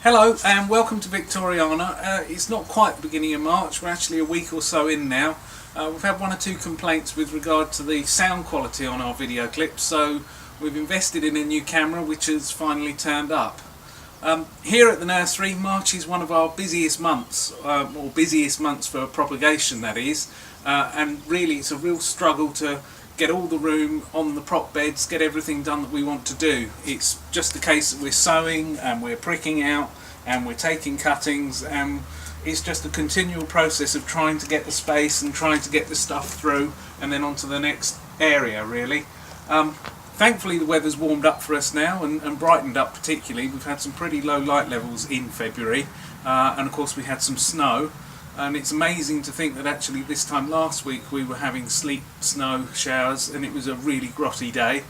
Hello and welcome to Victoriana. It's not quite the beginning of March, we're actually a week or so in now. We've had one or two complaints with regard to the sound quality on our video clips, so we've invested in a new camera which has finally turned up. Here at the nursery, March is one of our busiest months, or busiest months for propagation that is, and really it's a real struggle to get all the room on the prop beds, get everything done that we want to do. It's just the case that we're sewing and we're pricking out and we're taking cuttings, and it's just a continual process of trying to get the space and trying to get the stuff through and then onto the next area really. Thankfully the weather's warmed up for us now and brightened up particularly. We've had some pretty low light levels in February and of course we had some snow. And it's amazing to think that actually this time last week we were having sleet snow showers and it was a really grotty day,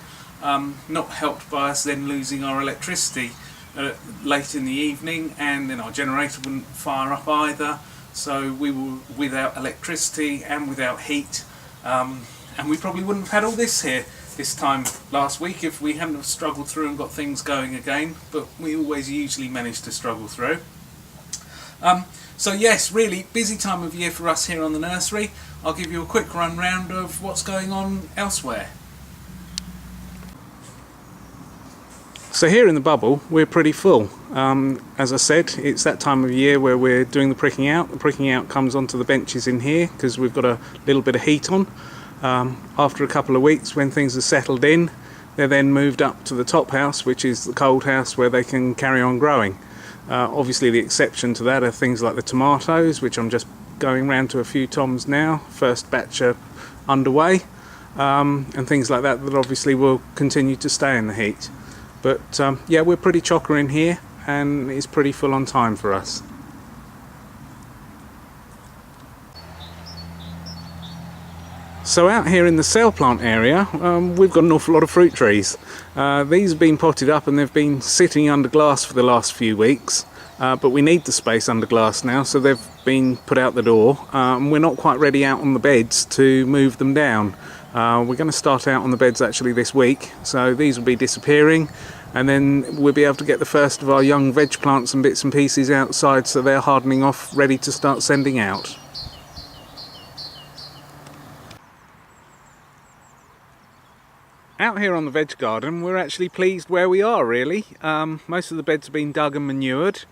not helped by us then losing our electricity late in the evening, and then our generator wouldn't fire up either, so we were without electricity and without heat, and we probably wouldn't have had all this here this time last week if we hadn't have struggled through and got things going again, but we always usually manage to struggle through. So yes, really busy time of year for us here on the nursery. I'll give you a quick run round of what's going on elsewhere. So here in the bubble we're pretty full. As I said, it's that time of year where we're doing the pricking out. The pricking out comes onto the benches in here because we've got a little bit of heat on. After a couple of weeks, when things are settled in, they're then moved up to the top house, which is the cold house where they can carry on growing. Obviously the exception to that are things like the tomatoes, which I'm just going round to a few toms now. First batch are underway, and things like that that obviously will continue to stay in the heat. But yeah, we're pretty chocker in here and it's pretty full on time for us. So out here in the cell plant area, we've got an awful lot of fruit trees. These have been potted up and they've been sitting under glass for the last few weeks, but we need the space under glass now, so they've been put out the door. We're not quite ready out on the beds to move them down. We're going to start out on the beds actually this week, so these will be disappearing, and then we'll be able to get the first of our young veg plants and bits and pieces outside so they're hardening off, ready to start sending out. Out here on the veg garden, we're actually pleased where we are really. Most of the beds have been dug and manured.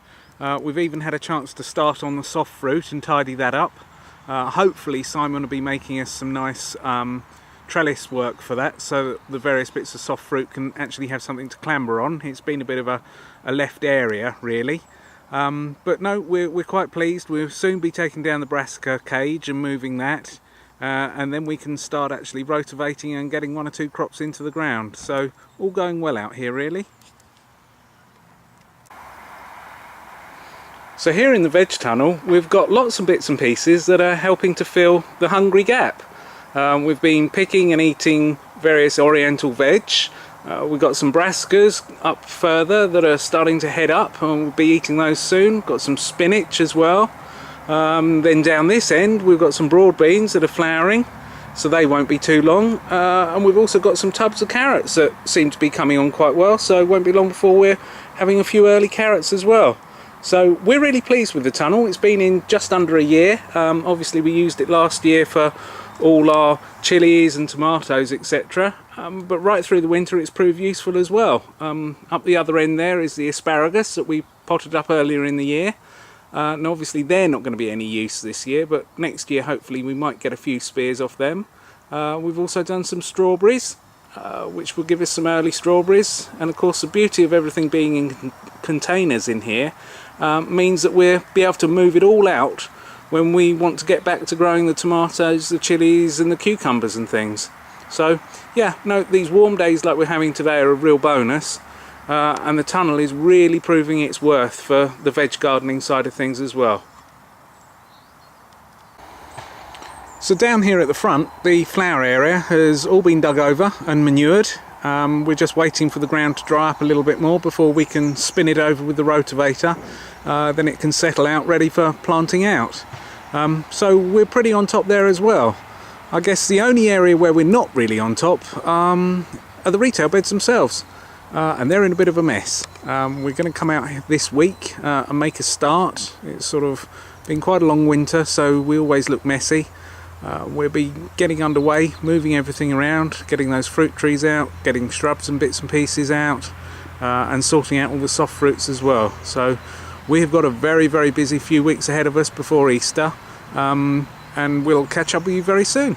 We've even had a chance to start on the soft fruit and tidy that up. Hopefully Simon will be making us some nice trellis work for that, so that the various bits of soft fruit can actually have something to clamber on. It's been a bit of a left area really. But no, we're quite pleased. We'll soon be taking down the brassica cage and moving that. And then we can start actually rotivating and getting one or two crops into the ground. So all going well out here really. So here in the veg tunnel we've got lots of bits and pieces that are helping to fill the hungry gap. We've been picking and eating various oriental veg. We've got some brassicas up further that are starting to head up, and we'll be eating those soon. Got some spinach as well. Then down this end we've got some broad beans that are flowering, so they won't be too long, and we've also got some tubs of carrots that seem to be coming on quite well, so it won't be long before we're having a few early carrots as well. So we're really pleased with the tunnel. It's been in just under a year. Obviously we used it last year for all our chilies and tomatoes, etc., but right through the winter it's proved useful as well. Up the other end there is the asparagus that we potted up earlier in the year. And obviously they're not going to be any use this year, but next year hopefully we might get a few spears off them. We've also done some strawberries, which will give us some early strawberries, and of course the beauty of everything being in containers in here means that we'll be able to move it all out when we want to get back to growing the tomatoes, the chilies and the cucumbers and things. So yeah, no, these warm days like we're having today are a real bonus. And the tunnel is really proving its worth for the veg gardening side of things as well. So down here at the front, the flower area has all been dug over and manured. We're just waiting for the ground to dry up a little bit more before we can spin it over with the rotavator. Then it can settle out ready for planting out. So we're pretty on top there as well. I guess the only area where we're not really on top are the retail beds themselves. and they're in a bit of a mess. We're going to come out this week and make a start. It's sort of been quite a long winter, so we always look messy. We'll be getting underway, moving everything around, getting those fruit trees out, getting shrubs and bits and pieces out, and sorting out all the soft fruits as well. So we have got a very, very busy few weeks ahead of us before Easter, and we'll catch up with you very soon.